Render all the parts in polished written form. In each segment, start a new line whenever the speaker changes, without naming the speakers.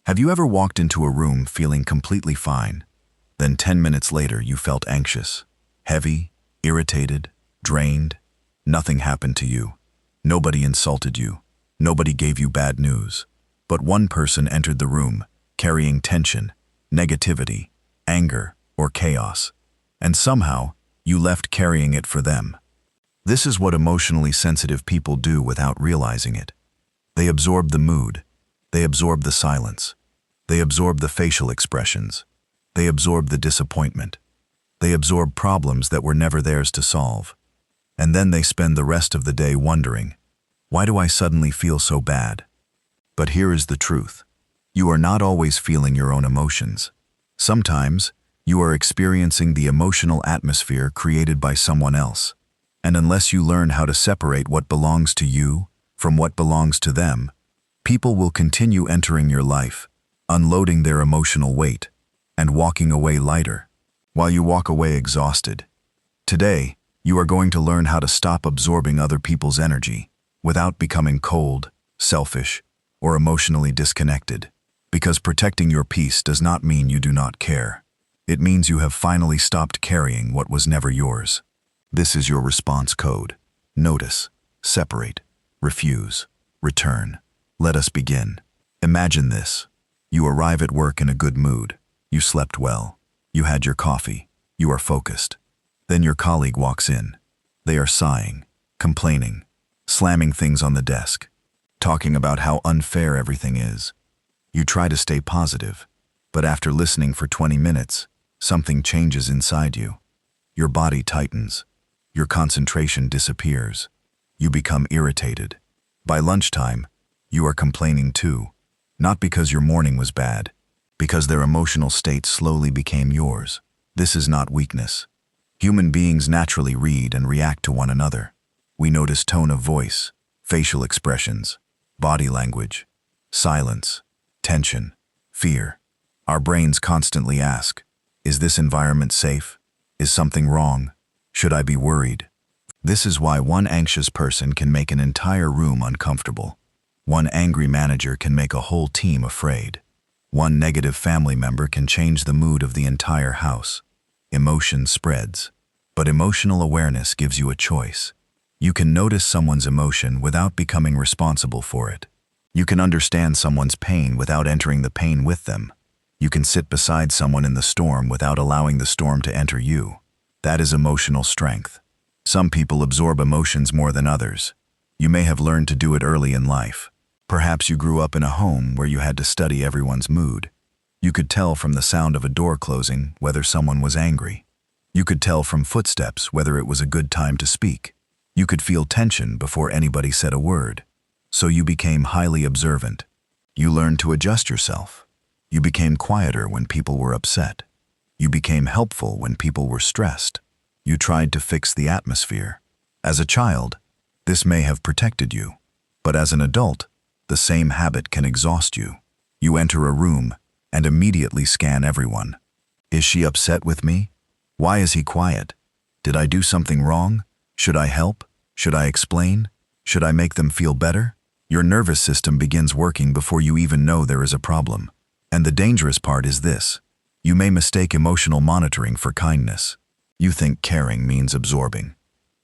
Have you ever walked into a room feeling completely fine, then 10 minutes later you felt anxious, heavy, irritated, drained? Nothing happened to you. Nobody insulted you. Nobody gave you bad news. But one person entered the room, carrying tension, negativity, anger, or chaos. And somehow, you left carrying it for them. This is what emotionally sensitive people do without realizing it. They absorb the mood. They absorb the silence. They absorb the facial expressions. They absorb the disappointment. They absorb problems that were never theirs to solve. And then they spend the rest of the day wondering, why do I suddenly feel so bad? But here is the truth. You are not always feeling your own emotions. Sometimes, you are experiencing the emotional atmosphere created by someone else. And unless you learn how to separate what belongs to you from what belongs to them, people will continue entering your life, unloading their emotional weight, and walking away lighter, while you walk away exhausted. Today, you are going to learn how to stop absorbing other people's energy without becoming cold, selfish, or emotionally disconnected. Because protecting your peace does not mean you do not care. It means you have finally stopped carrying what was never yours. This is your response code. Notice, separate, refuse, return. Let us begin. Imagine this. You arrive at work in a good mood. You slept well. You had your coffee. You are focused. Then your colleague walks in. They are sighing, complaining, slamming things on the desk, talking about how unfair everything is. You try to stay positive, but after listening for 20 minutes, something changes inside you. Your body tightens. Your concentration disappears. You become irritated. By lunchtime, you are complaining too, not because your morning was bad, because their emotional state slowly became yours. This is not weakness. Human beings naturally read and react to one another. We notice tone of voice, facial expressions, body language, silence, tension, fear. Our brains constantly ask, is this environment safe? Is something wrong? Should I be worried? This is why one anxious person can make an entire room uncomfortable. One angry manager can make a whole team afraid. One negative family member can change the mood of the entire house. Emotion spreads. But emotional awareness gives you a choice. You can notice someone's emotion without becoming responsible for it. You can understand someone's pain without entering the pain with them. You can sit beside someone in the storm without allowing the storm to enter you. That is emotional strength. Some people absorb emotions more than others. You may have learned to do it early in life. Perhaps you grew up in a home where you had to study everyone's mood. You could tell from the sound of a door closing whether someone was angry. You could tell from footsteps whether it was a good time to speak. You could feel tension before anybody said a word. So you became highly observant. You learned to adjust yourself. You became quieter when people were upset. You became helpful when people were stressed. You tried to fix the atmosphere. As a child, this may have protected you. But as an adult, the same habit can exhaust you. You enter a room and immediately scan everyone. Is she upset with me? Why is he quiet? Did I do something wrong? Should I help? Should I explain? Should I make them feel better? Your nervous system begins working before you even know there is a problem. And the dangerous part is this. You may mistake emotional monitoring for kindness. You think caring means absorbing.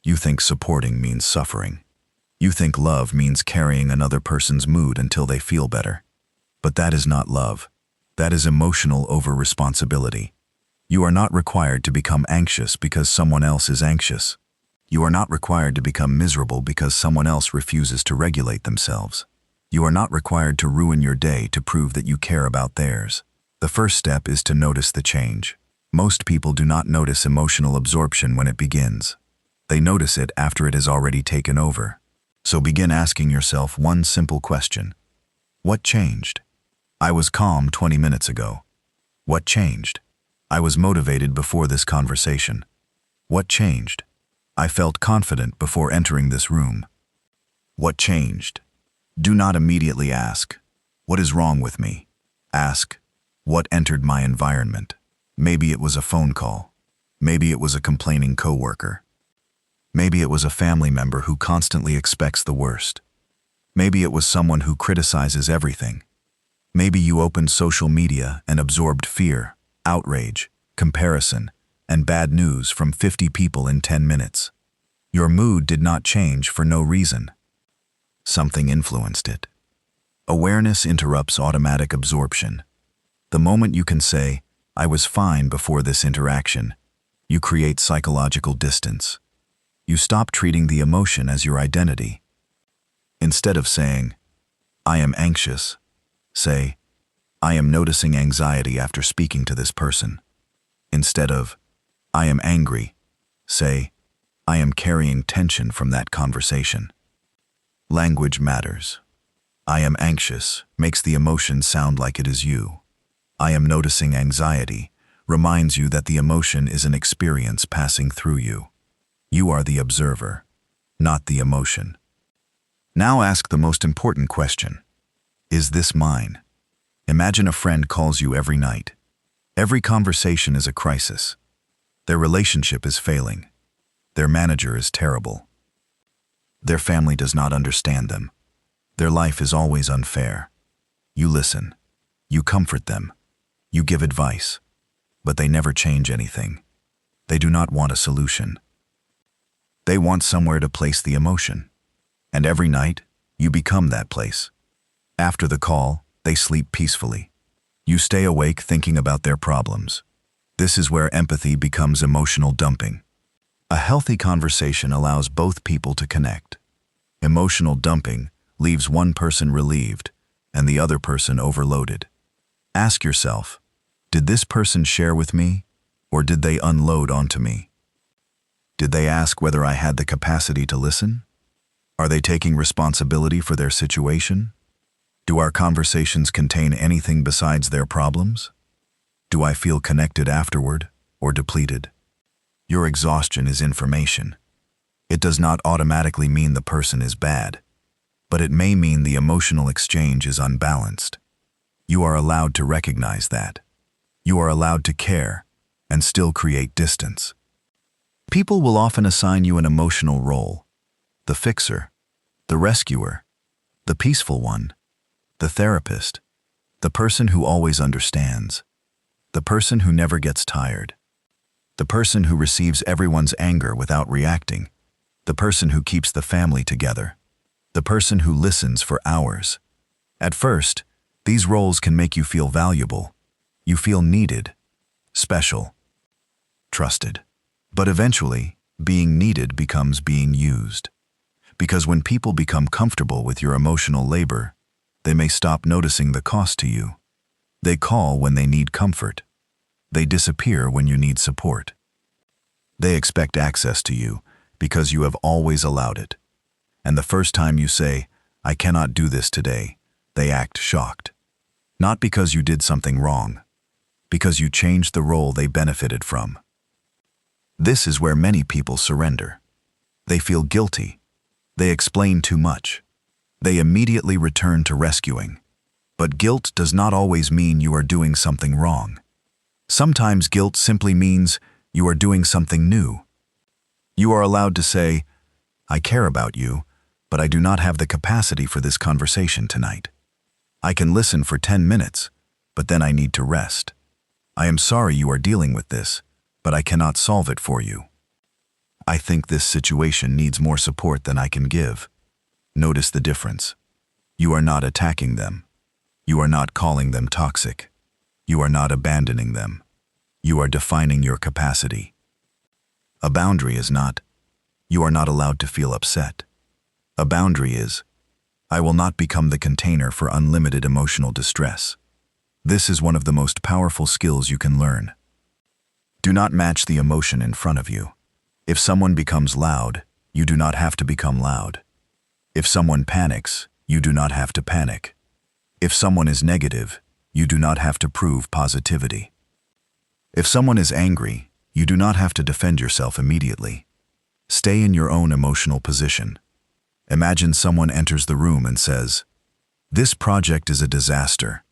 You think supporting means suffering. You think love means carrying another person's mood until they feel better. But that is not love. That is emotional over-responsibility. You are not required to become anxious because someone else is anxious. You are not required to become miserable because someone else refuses to regulate themselves. You are not required to ruin your day to prove that you care about theirs. The first step is to notice the change. Most people do not notice emotional absorption when it begins. They notice it after it has already taken over. So begin asking yourself one simple question. What changed? I was calm 20 minutes ago. What changed? I was motivated before this conversation. What changed? I felt confident before entering this room. What changed? Do not immediately ask, what is wrong with me? Ask, what entered my environment? Maybe it was a phone call. Maybe it was a complaining coworker. Maybe it was a family member who constantly expects the worst. Maybe it was someone who criticizes everything. Maybe you opened social media and absorbed fear, outrage, comparison, and bad news from 50 people in 10 minutes. Your mood did not change for no reason. Something influenced it. Awareness interrupts automatic absorption. The moment you can say, "I was fine before this interaction," you create psychological distance. You stop treating the emotion as your identity. Instead of saying, "I am anxious," say, "I am noticing anxiety after speaking to this person." Instead of, "I am angry," say, "I am carrying tension from that conversation." Language matters. "I am anxious" makes the emotion sound like it is you. "I am noticing anxiety" reminds you that the emotion is an experience passing through you. You are the observer, not the emotion. Now ask the most important question. Is this mine? Imagine a friend calls you every night. Every conversation is a crisis. Their relationship is failing. Their manager is terrible. Their family does not understand them. Their life is always unfair. You listen. You comfort them. You give advice. But they never change anything. They do not want a solution. They want somewhere to place the emotion. And every night, you become that place. After the call, they sleep peacefully. You stay awake thinking about their problems. This is where empathy becomes emotional dumping. A healthy conversation allows both people to connect. Emotional dumping leaves one person relieved and the other person overloaded. Ask yourself, did this person share with me, or did they unload onto me? Did they ask whether I had the capacity to listen? Are they taking responsibility for their situation? Do our conversations contain anything besides their problems? Do I feel connected afterward or depleted? Your exhaustion is information. It does not automatically mean the person is bad, but it may mean the emotional exchange is unbalanced. You are allowed to recognize that. You are allowed to care and still create distance. People will often assign you an emotional role: the fixer, the rescuer, the peaceful one, the therapist, the person who always understands, the person who never gets tired, the person who receives everyone's anger without reacting, the person who keeps the family together, the person who listens for hours. At first, these roles can make you feel valuable. You feel needed, special, trusted. But eventually, being needed becomes being used. Because when people become comfortable with your emotional labor, they may stop noticing the cost to you. They call when they need comfort. They disappear when you need support. They expect access to you because you have always allowed it. And the first time you say, "I cannot do this today," they act shocked. Not because you did something wrong, because you changed the role they benefited from. This is where many people surrender. They feel guilty. They explain too much. They immediately return to rescuing. But guilt does not always mean you are doing something wrong. Sometimes guilt simply means you are doing something new. You are allowed to say, "I care about you, but I do not have the capacity for this conversation tonight. I can listen for 10 minutes, but then I need to rest. I am sorry you are dealing with this, but I cannot solve it for you. I think this situation needs more support than I can give." Notice the difference. You are not attacking them. You are not calling them toxic. You are not abandoning them. You are defining your capacity. A boundary is not, "You are not allowed to feel upset." A boundary is, "I will not become the container for unlimited emotional distress." This is one of the most powerful skills you can learn. Do not match the emotion in front of you. If someone becomes loud, you do not have to become loud. If someone panics, you do not have to panic. If someone is negative, you do not have to prove positivity. If someone is angry, you do not have to defend yourself immediately. Stay in your own emotional position. Imagine someone enters the room and says, "This project is a disaster.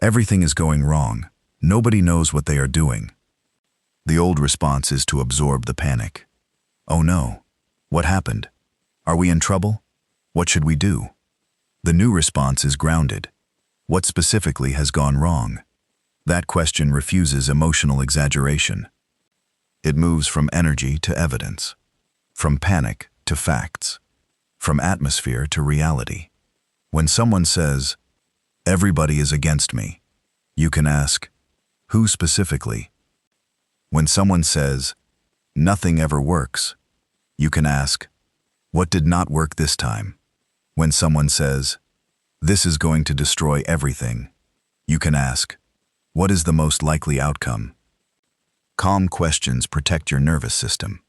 Everything is going wrong. Nobody knows what they are doing." The old response is to absorb the panic. "Oh no. What happened? Are we in trouble? What should we do?" The new response is grounded. What specifically has gone wrong? That question refuses emotional exaggeration. It moves from energy to evidence, from panic to facts, from atmosphere to reality. When someone says, "Everybody is against me," you can ask, "Who specifically?" When someone says, "Nothing ever works," you can ask, "What did not work this time?" When someone says, "This is going to destroy everything," you can ask, "What is the most likely outcome?" Calm questions protect your nervous system.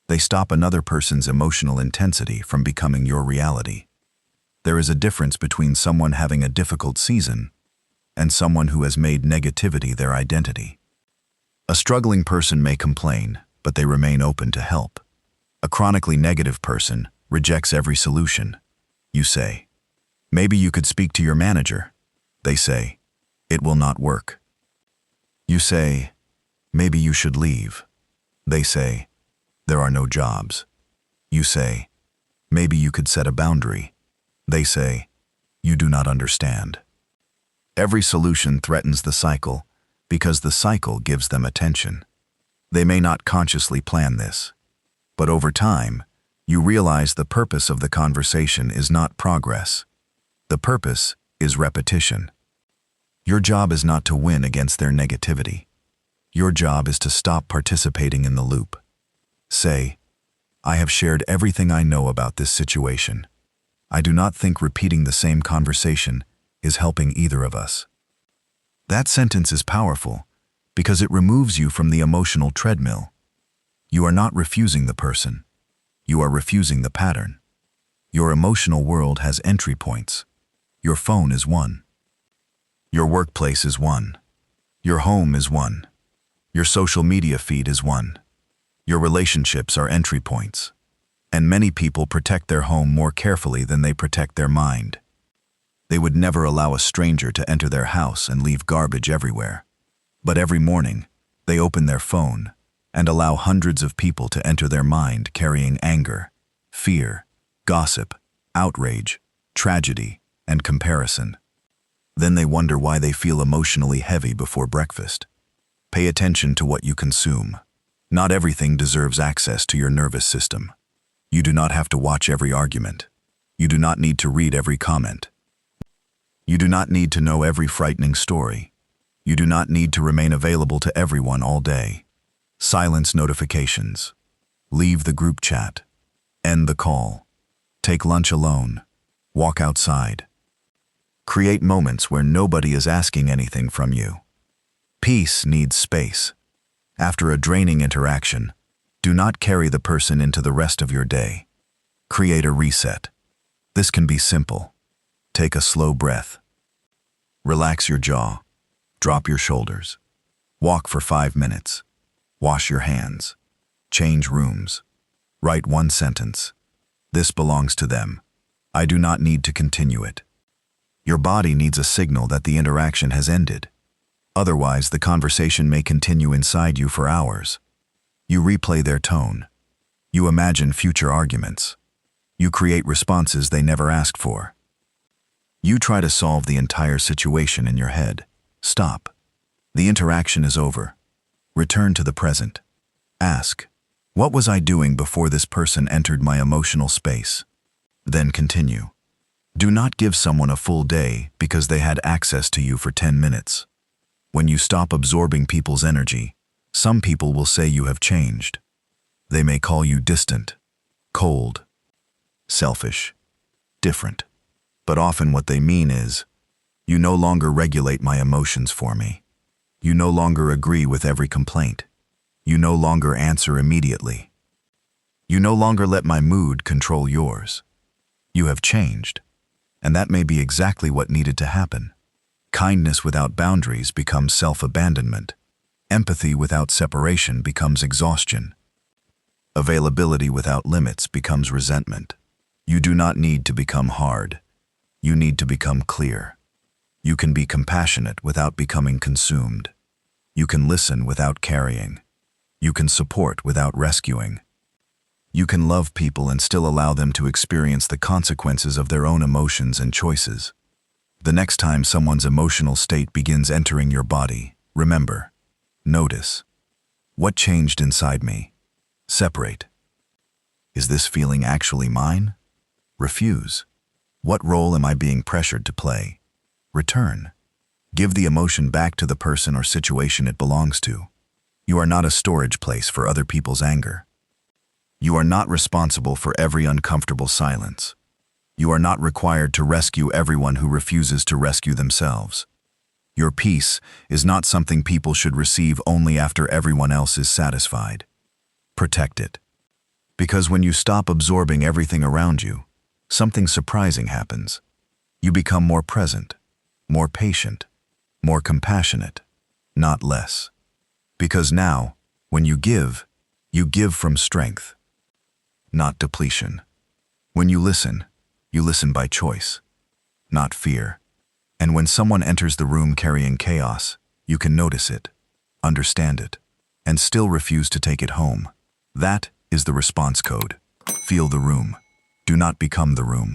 They stop another person's emotional intensity from becoming your reality. There is a difference between someone having a difficult season and someone who has made negativity their identity. A struggling person may complain, but they remain open to help. A chronically negative person rejects every solution. You say, "Maybe you could speak to your manager." They say, "It will not work." You say, "Maybe you should leave." They say, "There are no jobs." You say, "Maybe you could set a boundary." They say, "You do not understand." Every solution threatens the cycle because the cycle gives them attention. They may not consciously plan this, but over time, you realize the purpose of the conversation is not progress. The purpose is repetition. Your job is not to win against their negativity. Your job is to stop participating in the loop. Say, "I have shared everything I know about this situation. I do not think repeating the same conversation is helping either of us." That sentence is powerful because it removes you from the emotional treadmill. You are not refusing the person. You are refusing the pattern. Your emotional world has entry points. Your phone is one. Your workplace is one. Your home is one. Your social media feed is one. Your relationships are entry points. And many people protect their home more carefully than they protect their mind. They would never allow a stranger to enter their house and leave garbage everywhere. But every morning, they open their phone and allow hundreds of people to enter their mind carrying anger, fear, gossip, outrage, tragedy, and comparison. Then they wonder why they feel emotionally heavy before breakfast. Pay attention to what you consume. Not everything deserves access to your nervous system. You do not have to watch every argument. You do not need to read every comment. You do not need to know every frightening story. You do not need to remain available to everyone all day. Silence notifications. Leave the group chat. End the call. Take lunch alone. Walk outside. Create moments where nobody is asking anything from you. Peace needs space. After a draining interaction, do not carry the person into the rest of your day. Create a reset. This can be simple. Take a slow breath. Relax your jaw. Drop your shoulders. Walk for 5 minutes. Wash your hands. Change rooms. Write one sentence. This belongs to them. I do not need to continue it. Your body needs a signal that the interaction has ended. Otherwise, the conversation may continue inside you for hours. You replay their tone. You imagine future arguments. You create responses they never asked for. You try to solve the entire situation in your head. Stop. The interaction is over. Return to the present. Ask, what was I doing before this person entered my emotional space? Then continue. Do not give someone a full day because they had access to you for 10 minutes. When you stop absorbing people's energy, some people will say you have changed. They may call you distant, cold, selfish, different. But often what they mean is, you no longer regulate my emotions for me. You no longer agree with every complaint. You no longer answer immediately. You no longer let my mood control yours. You have changed, and that may be exactly what needed to happen. Kindness without boundaries becomes self-abandonment. Empathy without separation becomes exhaustion. Availability without limits becomes resentment. You do not need to become hard. You need to become clear. You can be compassionate without becoming consumed. You can listen without carrying. You can support without rescuing. You can love people and still allow them to experience the consequences of their own emotions and choices. The next time someone's emotional state begins entering your body, remember, notice. What changed inside me? Separate. Is this feeling actually mine? Refuse. What role am I being pressured to play? Return. Give the emotion back to the person or situation it belongs to. You are not a storage place for other people's anger. You are not responsible for every uncomfortable silence. You are not required to rescue everyone who refuses to rescue themselves. Your peace is not something people should receive only after everyone else is satisfied. Protect it. Because when you stop absorbing everything around you, something surprising happens. You become more present, more patient, more compassionate, not less. Because now, when you give from strength, not depletion. When you listen by choice, not fear. And when someone enters the room carrying chaos, you can notice it, understand it, and still refuse to take it home. That is the response code. Feel the room. Do not become the room.